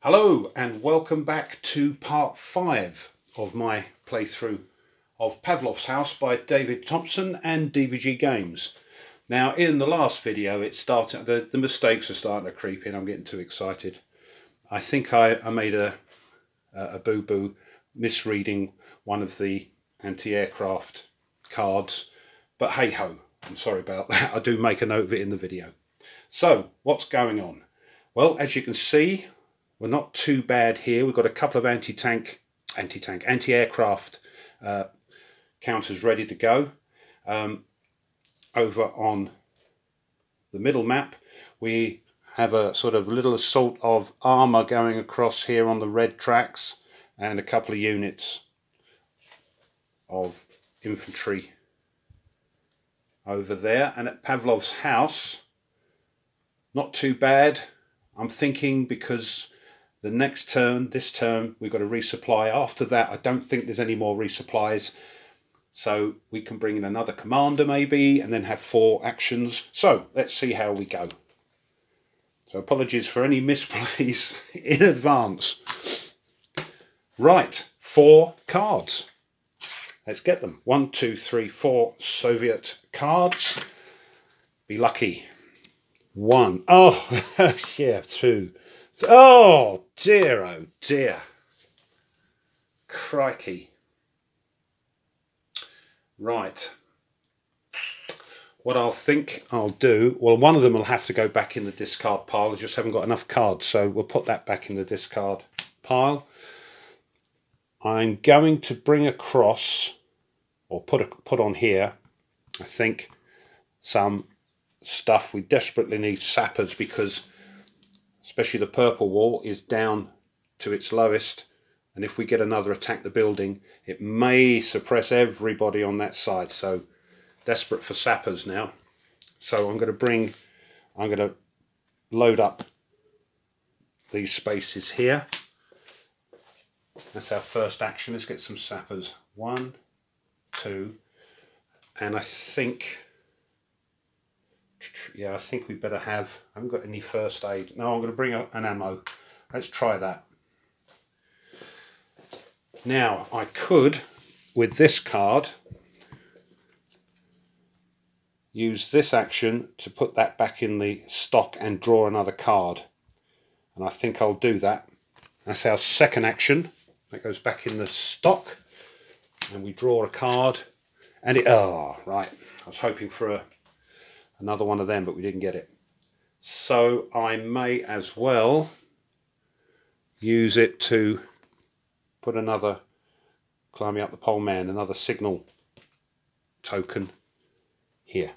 Hello and welcome back to part 5 of my playthrough of Pavlov's House by David Thompson and DVG Games. Now in the last video it started, the mistakes are starting to creep in. I'm getting too excited. I think I made a boo-boo misreading one of the anti-aircraft cards, but hey ho, I'm sorry about that. I do make a note of it in the video. So what's going on? Well, as you can see, we're not too bad here. We've got a couple of anti-aircraft counters ready to go. Over on the middle map, we have a sort of little assault of armour going across here on the red tracks, and a couple of units of infantry over there. And at Pavlov's house, not too bad. I'm thinking because the next turn, this turn, we've got to resupply. After that, I don't think there's any more resupplies. So we can bring in another commander maybe, and then have 4 actions. So let's see how we go. So apologies for any misplays in advance. Right, 4 cards. Let's get them. 1, 2, 3, 4 Soviet cards. Be lucky. 1. Oh, yeah, 2. Oh dear, oh dear. Crikey. Right. What I'll do, well, one of them will have to go back in the discard pile. I just haven't got enough cards, so we'll put that back in the discard pile. I'm going to bring across, or put on here, I think, some stuff. We desperately need sappers because especially the purple wall is down to its lowest, and if we get another attack the building, it may suppress everybody on that side. So desperate for sappers now. So I'm going to load up these spaces here. That's our first action. Let's get some sappers. 1, 2, and I think, yeah, I think we better have, I haven't got any first aid. No, I'm going to bring an ammo. Let's try that. Now, I could, with this card, use this action to put that back in the stock and draw another card. And I think I'll do that. That's our second action. That goes back in the stock. And we draw a card. And it, oh, right. I was hoping for another one of them, but we didn't get it. So I may as well use it to put another climbing up the pole man, another signal token here.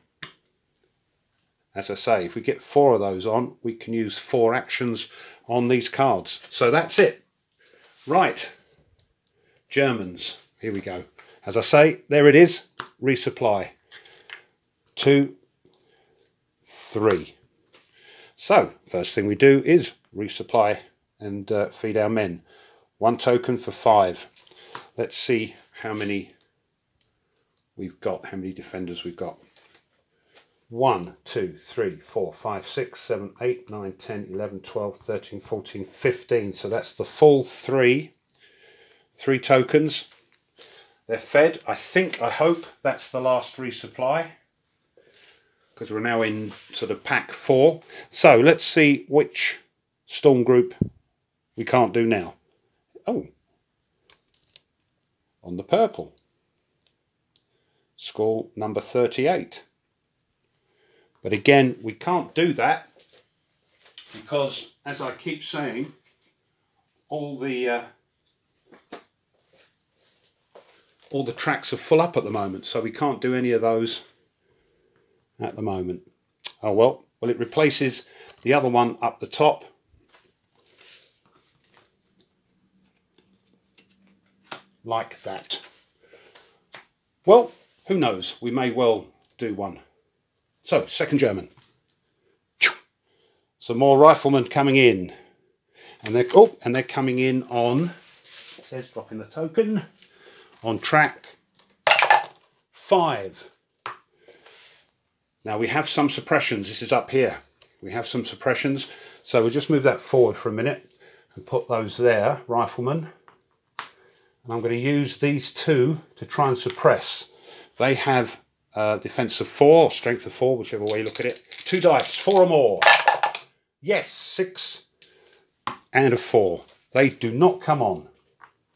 As I say, if we get 4 of those on, we can use 4 actions on these cards. So that's it. Right. Germans. Here we go. As I say, there it is. Resupply. 2, 3. So, first thing we do is resupply and feed our men. 1 token for 5. Let's see how many we've got, how many defenders we've got. 1, 2, 3, 4, 5, 6, 7, 8, 9, 10, 11, 12, 13, 14, 15. So that's the full 3 tokens. They're fed. I hope that's the last resupply, because we're now in sort of pack 4. So let's see which storm group we can't do now. Oh, on the purple. Score number 38. But again, we can't do that because, as I keep saying, all the tracks are full up at the moment, so we can't do any of those at the moment. Oh well, it replaces the other one up the top. Like that. Well, who knows? We may well do one. So, second German. Some more riflemen coming in. And they're coming in on, it says dropping the token, on track 5. Now we have some suppressions. This is up here. We have some suppressions. So we'll just move that forward for a minute. and put those there, riflemen. And I'm going to use these two to try and suppress. They have defense of 4, strength of 4, whichever way you look at it. 2 dice, 4 or more. Yes, 6 and a 4. They do not come on,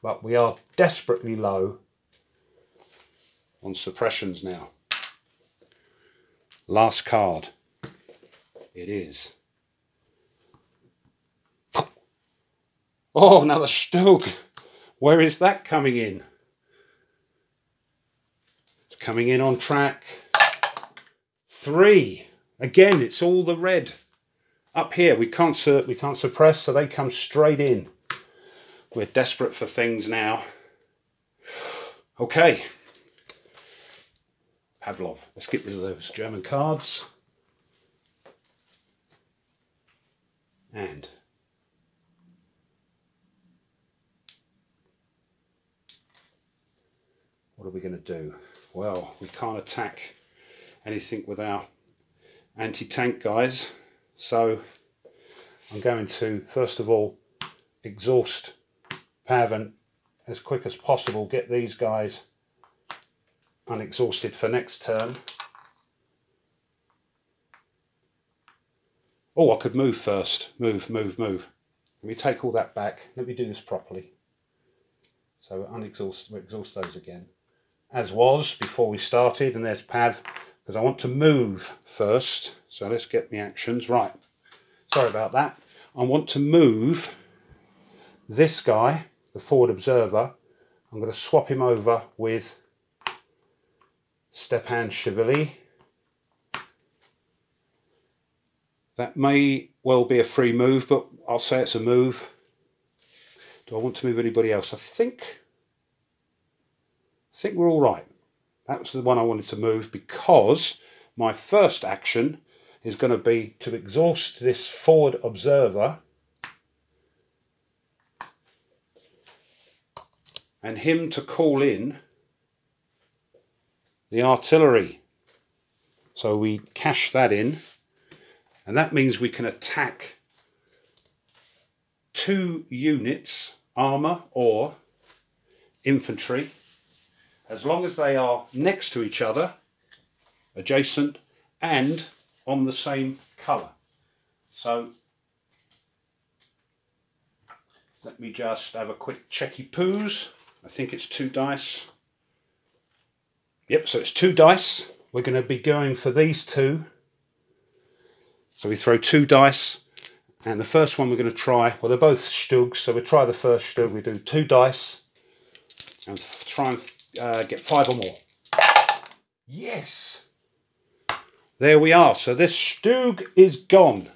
but we are desperately low on suppressions now. Last card. It is. Oh, another Stug. Where is that coming in? It's coming in on track 3. Again, it's all the red. Up here, we can't suppress, so they come straight in. We're desperate for things now. Okay. Pavlov. Let's get rid of those German cards. And what are we going to do? Well, we can't attack anything with our anti-tank guys, so I'm going to first of all exhaust Pav and as quick as possible get these guys unexhausted for next turn. Oh, I could move first. Move. Let me take all that back. Let me do this properly. So we'll exhaust those again. As was before we started, and there's Pav, because I want to move first. So let's get the actions right. Sorry about that. I want to move this guy, the forward observer. I'm going to swap him over with Stepan Shvili. That may well be a free move, but I'll say it's a move. Do I want to move anybody else? I think we're all right. That was the one I wanted to move because my first action is going to be to exhaust this forward observer and him to call in the artillery. So we cash that in, and that means we can attack 2 units, armour or infantry, as long as they are next to each other, adjacent, and on the same colour. So let me just have a quick checky poos. I think it's 2 dice. Yep, so it's 2 dice. We're going to be going for these 2. So we throw 2 dice, and the first one we're going to try, well, they're both Stugs, so we try the first Stug. We do 2 dice and try and get 5 or more. Yes! There we are. So this Stug is gone.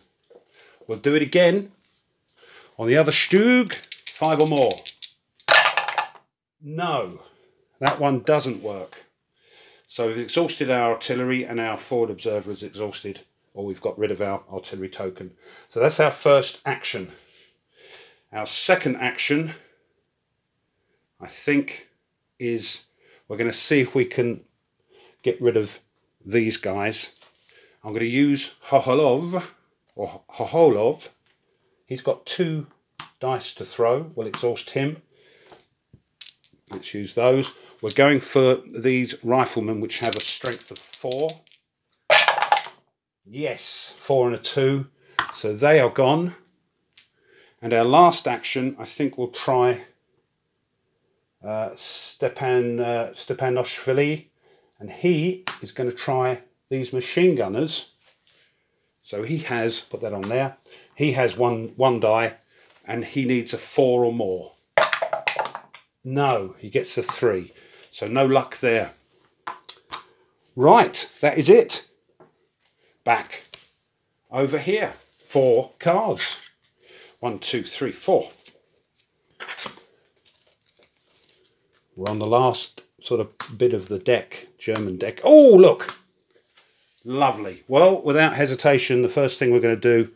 We'll do it again on the other Stug. 5 or more. No, that one doesn't work. So we've exhausted our artillery and our forward observer is exhausted, or we've got rid of our artillery token. So that's our first action. Our second action, I think, is we're going to see if we can get rid of these guys. I'm going to use Hoholov, or Hoholov. He's got 2 dice to throw. We'll exhaust him. Let's use those. We're going for these riflemen, which have a strength of 4. Yes, 4 and a 2. So they are gone. And our last action, I think we'll try Stepanoshvili, and he is going to try these machine gunners. So he has, put that on there, he has one die, and he needs a 4 or more. No, he gets a 3. So no luck there. Right, that is it. Back over here. 4 cards. 1, 2, 3, 4. We're on the last sort of bit of the deck, German deck. Oh, look! Lovely. Well, without hesitation, the first thing we're going to do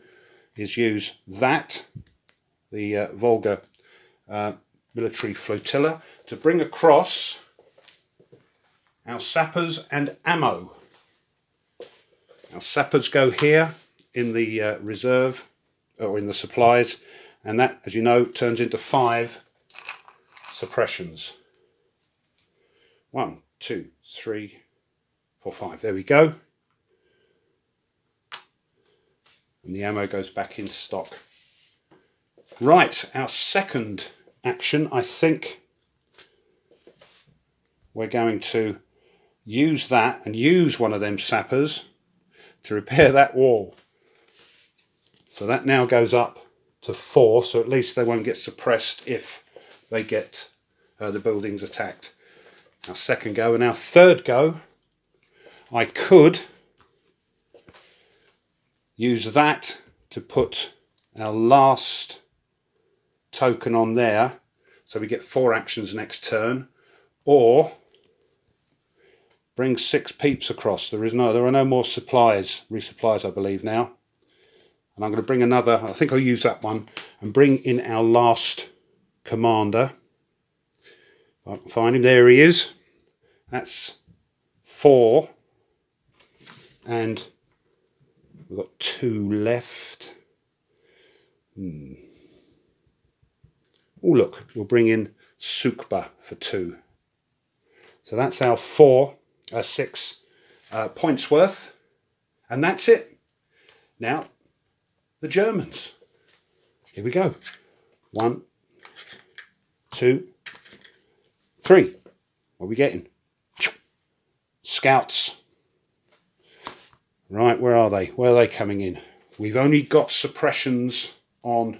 is use that, the Volga military flotilla, to bring across our sappers and ammo. Our sappers go here in the reserve, or in the supplies, And that, as you know, turns into 5 suppressions. 1, 2, 3, 4, 5. There we go. And the ammo goes back into stock. Right, our second action, I think we're going to use that and use one of them sappers to repair that wall. So that now goes up to 4, so at least they won't get suppressed if they get the buildings attacked. Our second go, and our third go, I could use that to put our last token on there, so we get 4 actions next turn, or bring 6 peeps across. There are no more resupplies I believe now. And I'm going to bring another, I think I'll use that one, and bring in our last commander. If I can find him, there he is. That's 4. And we've got 2 left. Oh look, we'll bring in Sukba for 2. So that's our 6 points worth. And that's it. Now, the Germans. Here we go. 1, 2, 3. What are we getting? Scouts. Right, where are they? Where are they coming in? We've only got suppressions on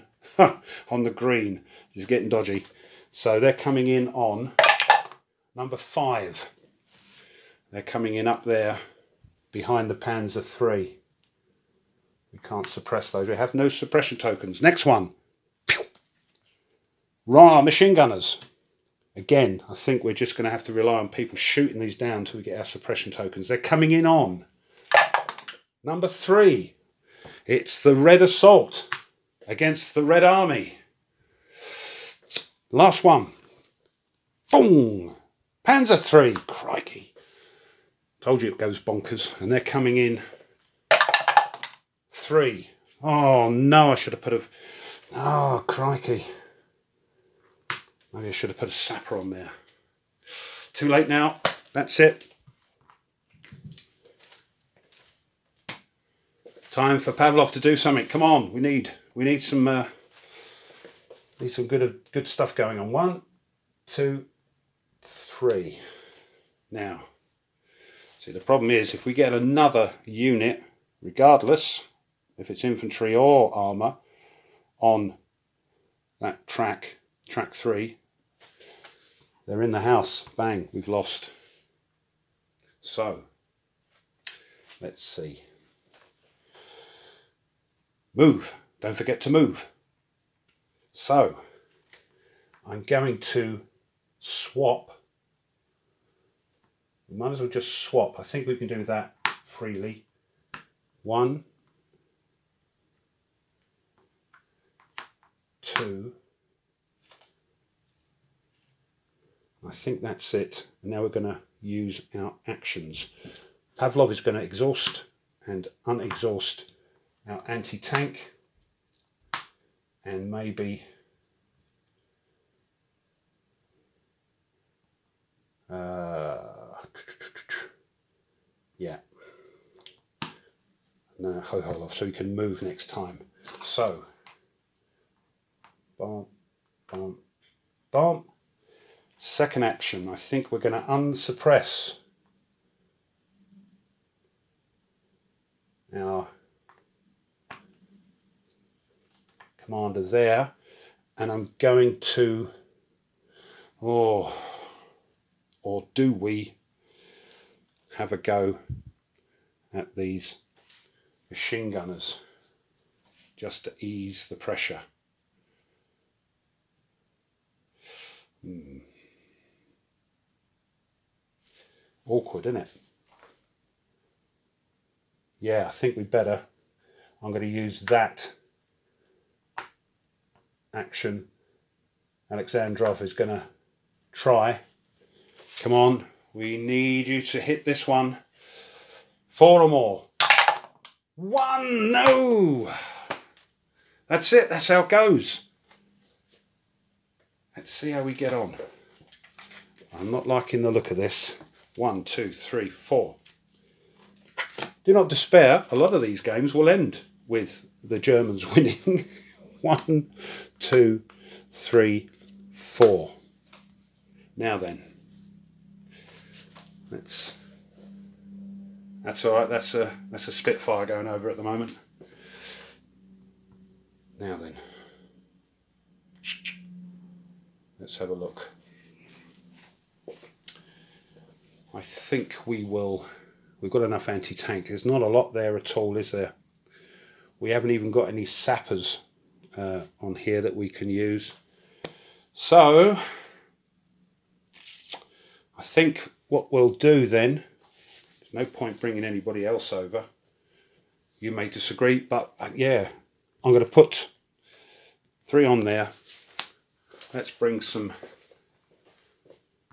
on the green. It's getting dodgy. So they're coming in on number 5. They're coming in up there behind the Panzer III. We can't suppress those. We have no suppression tokens. Next one. Rah, machine gunners. Again, I think we're just going to have to rely on people shooting these down until we get our suppression tokens. They're coming in on number 3. It's the Red Assault against the Red Army. Last one. Boom! Panzer III. Crikey. Told you it goes bonkers. And they're coming in 3. Oh no, I should have put a... Oh, crikey. Maybe I should have put a sapper on there. Too late now. That's it. Time for Pavlov to do something. Come on, we need some good stuff going on. 1, 2, 3. Now, see, the problem is if we get another unit, regardless if it's infantry or armour, on that track 3, they're in the house. Bang, we've lost. So, let's see. Move. Don't forget to move. So, I'm going to swap. We might as well just swap. I think we can do that freely. 1, 2. I think that's it. And now we're going to use our actions. Pavlov is going to exhaust and unexhaust our anti-tank, and maybe yeah, no, Hoholov, so he can move next time. So, bomb, bomb, bomb. Second action, I think we're going to unsuppress our commander there, and I'm going to, or do we have a go at these machine gunners just to ease the pressure? Awkward, isn't it? Yeah, I think we better. I'm going to use that action. Alexandrov is going to try. Come on, we need you to hit this one. 4 or more. 1, no! That's it, that's how it goes. Let's see how we get on. I'm not liking the look of this. 1, 2, 3, 4. Do not despair. A lot of these games will end with the Germans winning. 1, 2, 3, 4. Now then. That's all right. That's a Spitfire going over at the moment. Now then. Let's have a look. I think we've got enough anti-tank. There's not a lot there at all, is there? We haven't even got any sappers on here that we can use. So, I think what we'll do then, there's no point bringing anybody else over. You may disagree, but yeah, I'm going to put 3 on there. Let's bring some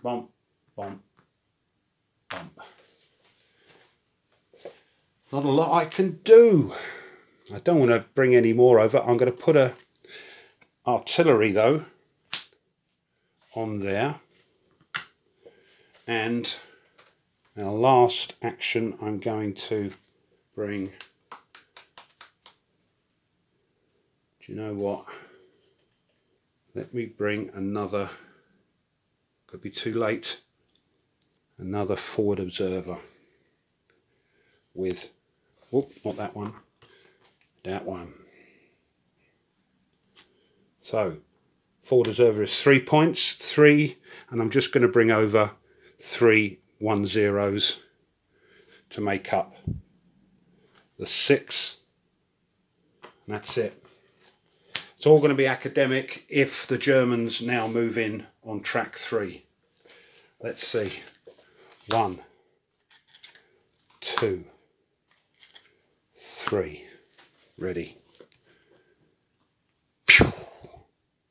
bump, bump, bump. Not a lot I can do. I don't want to bring any more over. I'm going to put a artillery though on there. And our last action, I'm going to bring, do you know what? Let me bring another, could be too late, another forward observer with, whoop, not that one, that one. So, forward observer is 3 points, 3, and I'm just going to bring over 3 1-0s to make up the 6, and that's it. It's all going to be academic if the Germans now move in on track 3. Let's see. 1, 2, 3. Ready. Pew!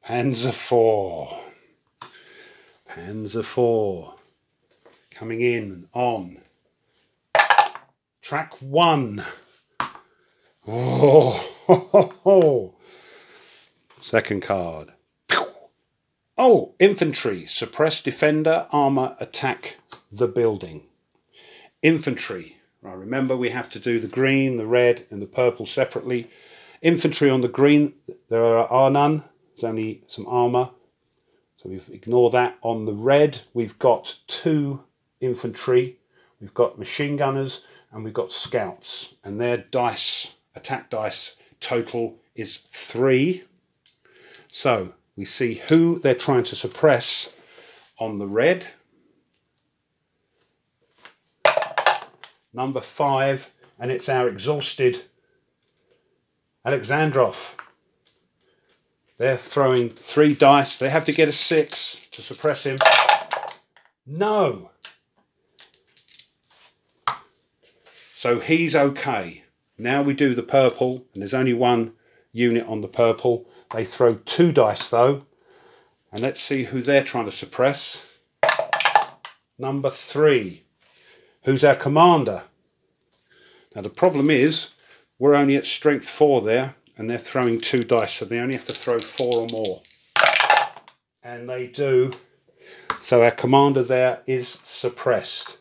Panzer IV. Panzer IV. Coming in on track 1. Oh, ho, ho, ho. Second card. Oh, infantry. Suppress defender, armour, attack the building. Infantry. Right, remember we have to do the green, the red and the purple separately. Infantry on the green, there are none. There's only some armour. So we ignore that. On the red, we've got 2 infantry. We've got machine gunners and we've got scouts. And their dice, attack dice, total is 3. So we see who they're trying to suppress on the red. Number 5, and it's our exhausted Alexandrov. They're throwing 3 dice. They have to get a 6 to suppress him. No. So he's okay. Now we do the purple, and there's only 1 unit on the purple. They throw 2 dice though, and let's see who they're trying to suppress. Number 3. Who's our commander? Now the problem is we're only at strength 4 there, and they're throwing 2 dice, so they only have to throw 4 or more, and they do. So our commander there is suppressed.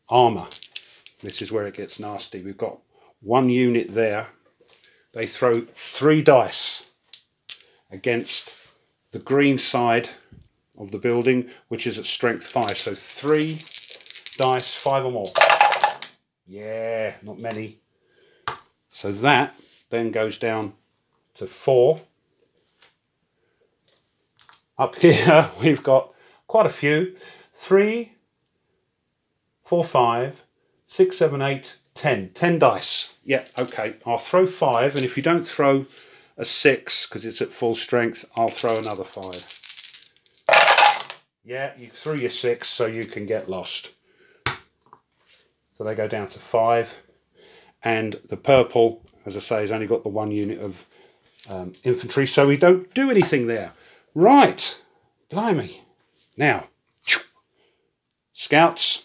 Armour. This is where it gets nasty. We've got 1 unit there. They throw 3 dice against the green side of the building, which is at strength 5. So 3 dice, 5 or more. Yeah, not many. So that then goes down to 4. Up here we've got quite a few. 3, 4, 5, 6, 7, 8, 10. 10 dice. Yeah, okay. I'll throw 5, and if you don't throw a 6 because it's at full strength, I'll throw another 5. Yeah, you threw your 6 so you can get lost. So they go down to 5. And the purple, as I say, has only got the 1 unit of infantry, so we don't do anything there. Right. Blimey. Now, scouts.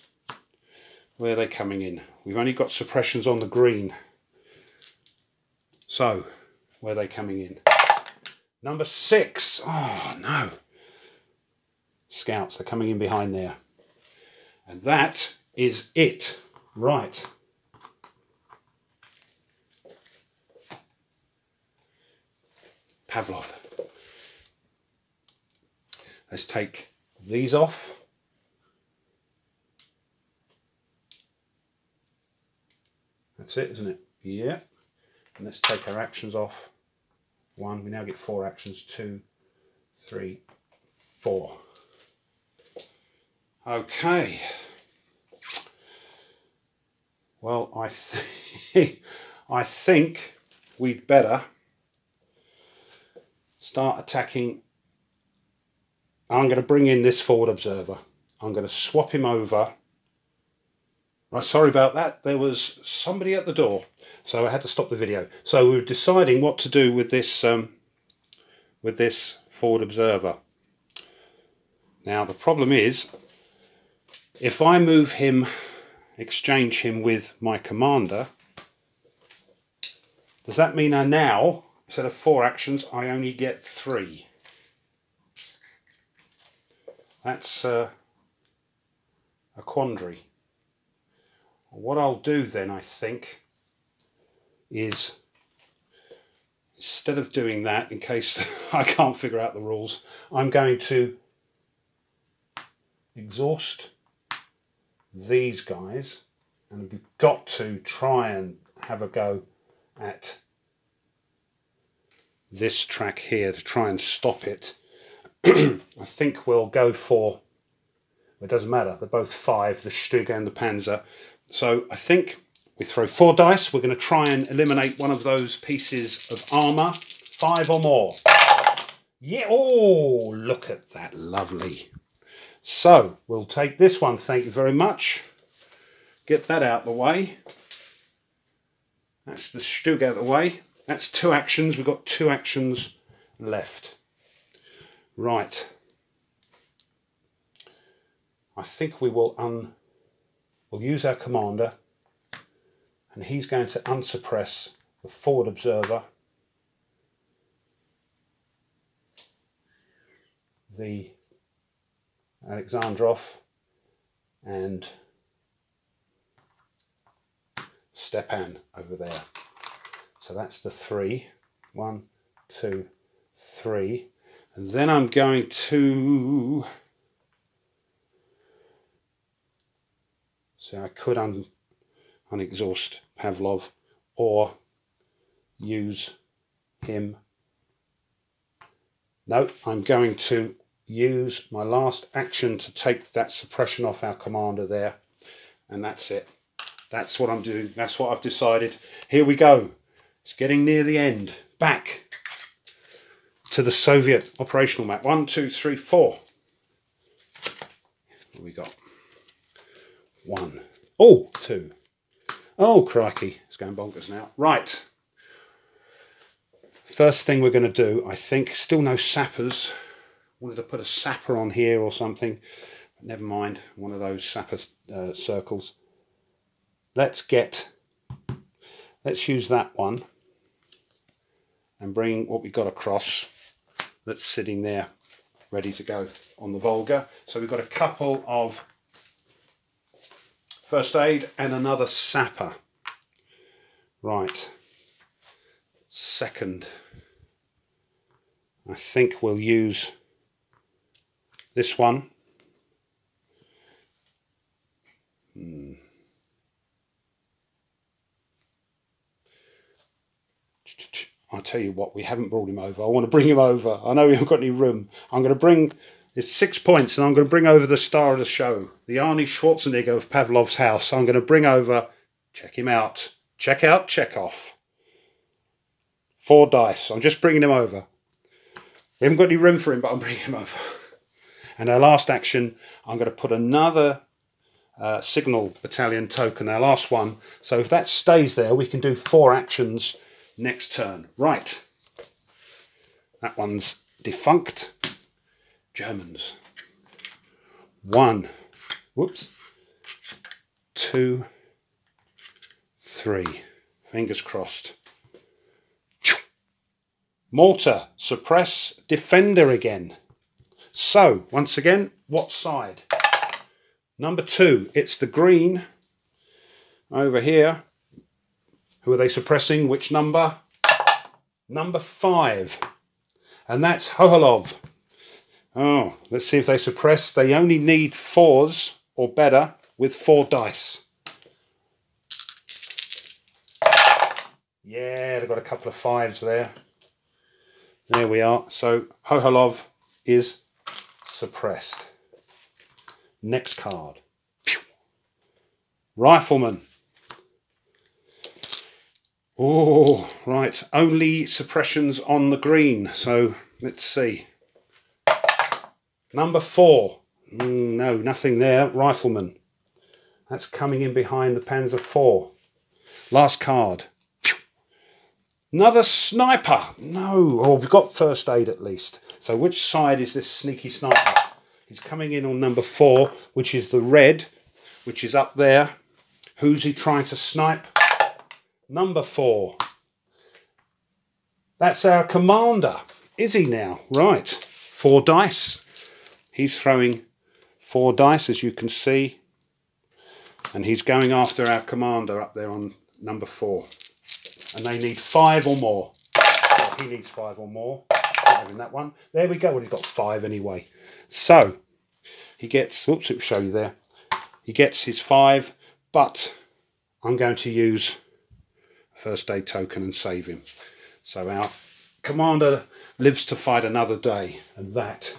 Where are they coming in? We've only got suppressions on the green. So, where are they coming in? Number 6. Oh no. Scouts are coming in behind there. And that is it. Right. Pavlov. Let's take these off. That's it, isn't it? Yeah. And let's take our actions off. 1. We now get 4 actions. 2, 3, 4. Okay. Well, I think we'd better start attacking. I'm going to bring in this forward observer. I'm going to swap him over. Right, sorry about that. There was somebody at the door, so I had to stop the video. So we were deciding what to do with this forward observer. Now the problem is, if I move him, exchange him with my commander, does that mean I now, instead of 4 actions, I only get 3? That's a quandary. What I'll do then, I think, is instead of doing that, in case I can't figure out the rules, I'm going to exhaust these guys, and we've got to try and have a go at this track here to try and stop it. I think we'll go for, it doesn't matter, they're both 5, the Stüge and the Panzer. So I think we throw 4 dice. We're going to try and eliminate one of those pieces of armour. 5 or more. Yeah, oh, look at that, lovely. So we'll take this one, thank you very much. Get that out of the way. That's the Stüge out of the way. That's 2 actions. We've got 2 actions left. Right. I think we will we'll use our commander, and he's going to unsuppress the forward observer, the Alexandrov, and Stepan over there. So that's the 3. 1, 2, 3. And then I'm going to... So I could unexhaust Pavlov or use him. No, I'm going to use my last action to take that suppression off our commander there. And that's it. That's what I'm doing. That's what I've decided. Here we go. It's getting near the end. Back to the Soviet operational map. 1, 2, 3, 4. What have we got? 1. Oh, 2. Oh, crikey. It's going bonkers now. Right. First thing we're going to do, I think, still no sappers. Wanted to put a sapper on here or something. But never mind. One of those sapper circles. Let's use that one and bring what we got across that's sitting there ready to go on the Volga. So we've got a couple of first aid and another sapper. Right. Second, I think we'll use this one. I'll tell you what, we haven't brought him over. I want to bring him over. I know we haven't got any room. I'm going to bring, it's 6 points, and I'm going to bring over the star of the show, the Arnie Schwarzenegger of Pavlov's house. I'm going to bring over, check him out. Check out, check off. 4 dice. I'm just bringing him over. We haven't got any room for him, but I'm bringing him over. And our last action, I'm going to put another signal battalion token, our last one. So if that stays there, we can do 4 actions next turn. Right. That one's defunct. Germans. 1. Whoops. 2. 3. Fingers crossed. Mortar, suppress, defender again. So, once again, what side? Number 2, it's the green over here. Who are they suppressing? Which number? Number 5. And that's Hoholov. Oh, let's see if they suppress. They only need 4s or better with 4 dice. Yeah, they've got a couple of 5s there. There we are. So Hoholov is suppressed. Next card. Rifleman. Oh, right. Only suppressions on the green. So let's see. Number 4. No, nothing there. Rifleman. That's coming in behind the Panzer IV. Last card. Another sniper. No. Oh, we've got first aid at least. So which side is this sneaky sniper? He's coming in on number 4, which is the red, which is up there. Who's he trying to snipe? Number 4. That's our commander. Is he now? Right. 4 dice. He's throwing 4 dice, as you can see. And he's going after our commander up there on number 4. And they need 5 or more. Well, he needs 5 or more. Not having that one. There we go. Well, he's got 5 anyway. So, he gets... Whoops, it will show you there. He gets his 5, but I'm going to use a first aid token and save him. So our commander lives to fight another day. And that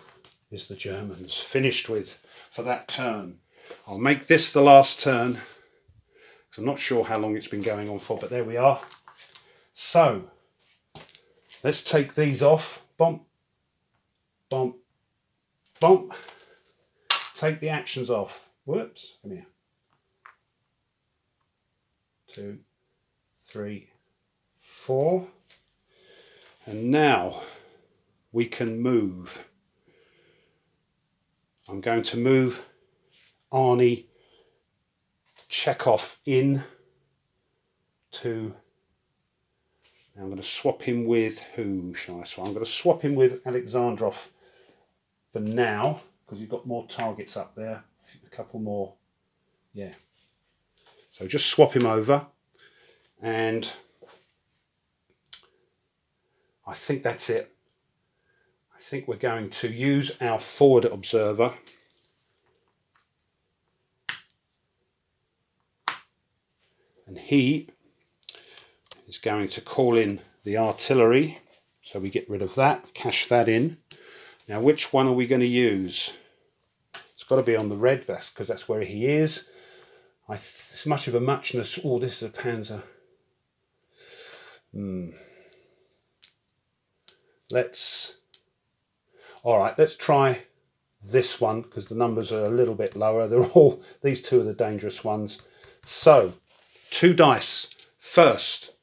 is the Germans finished with for that turn. I'll make this the last turn, because I'm not sure how long it's been going on for, but there we are. So, let's take these off. Bump, bump, bump. Take the actions off. Whoops, come here. 2, 3, 4. And now we can move. I'm going to move Arnie Chekhov in to... Now I'm going to swap him with... Who shall I swap? I'm going to swap him with Alexandrov for now, because you've got more targets up there. A couple more. Yeah. So just swap him over. And I think that's it. I think we're going to use our forward observer. And he is going to call in the artillery. So we get rid of that, cash that in. Now which one are we going to use? It's got to be on the red vest, because that's where he is. It's much of a muchness. Oh, this is a Panzer. Let's try this one, because the numbers are a little bit lower. These 2 are the dangerous ones. So 2 dice. First,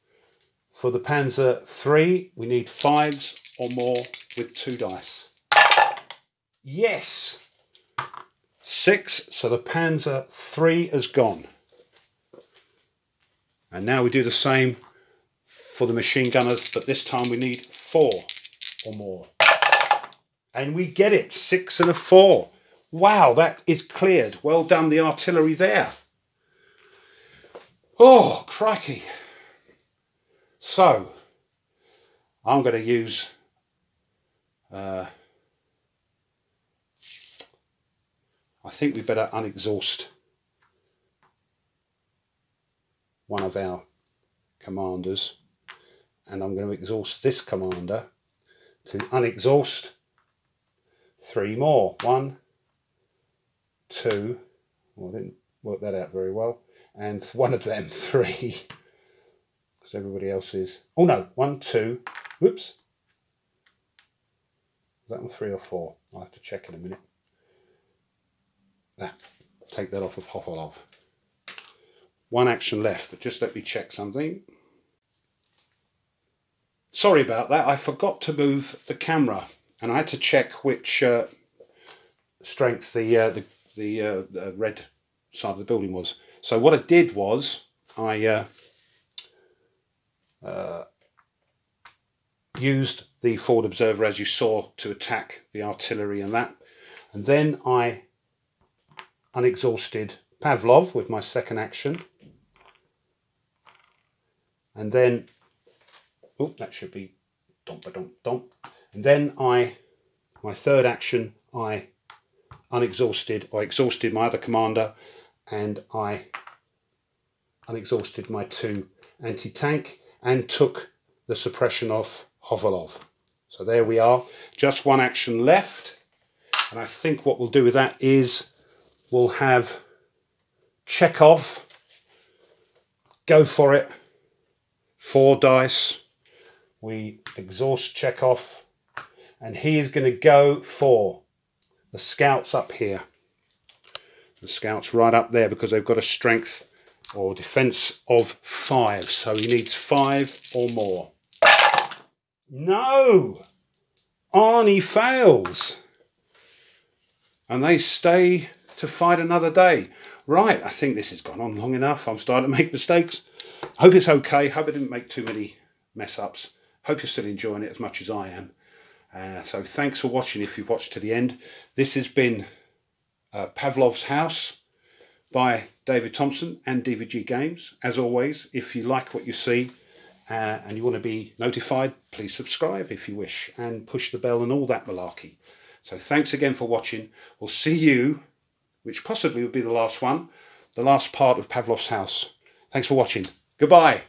for the Panzer III, we need 5s or more with 2 dice. Yes! 6, so the Panzer III has gone. And now we do the same for the machine gunners, but this time we need 4 or more. And we get it, 6 and a 4. Wow, that is cleared. Well done, the artillery there. Oh, crikey. So, I'm going to use... I think we better unexhaust one of our commanders. And I'm going to exhaust this commander to unexhaust 3 more. 1, 2. Well, I didn't work that out very well. And one of them 3. Because everybody else is... Oh no, 1, 2. Whoops. Is that one 3 or 4? I'll have to check in a minute. Take that off of Hoholov. 1 action left, but just let me check something. Sorry about that. I forgot to move the camera, and I had to check which strength the red side of the building was. So what I did was I used the forward observer, as you saw, to attack the artillery and that. And then I unexhausted Pavlov with my second action. And then, oh, that should be dump. And then my third action, I exhausted my other commander, and I unexhausted my 2 anti-tank and took the suppression off Pavlov. So there we are, just one action left. And I think what we'll do with that is we'll have Chekhov go for it. 4 dice. We exhaust Chekhov, and he is going to go for the scouts up here. The scouts right up there, because they've got a strength or defense of 5. So he needs 5 or more. No! Arnie fails. And they stay to fight another day. Right, I think this has gone on long enough. I'm starting to make mistakes. Hope it's okay. Hope I didn't make too many mess ups. Hope you're still enjoying it as much as I am. So thanks for watching if you've watched to the end. This has been Pavlov's House by David Thompson and DVG Games. As always, if you like what you see and you want to be notified, please subscribe if you wish, and push the bell and all that malarkey. So thanks again for watching. We'll see you, which possibly will be the last one, the last part of Pavlov's House. Thanks for watching. Goodbye.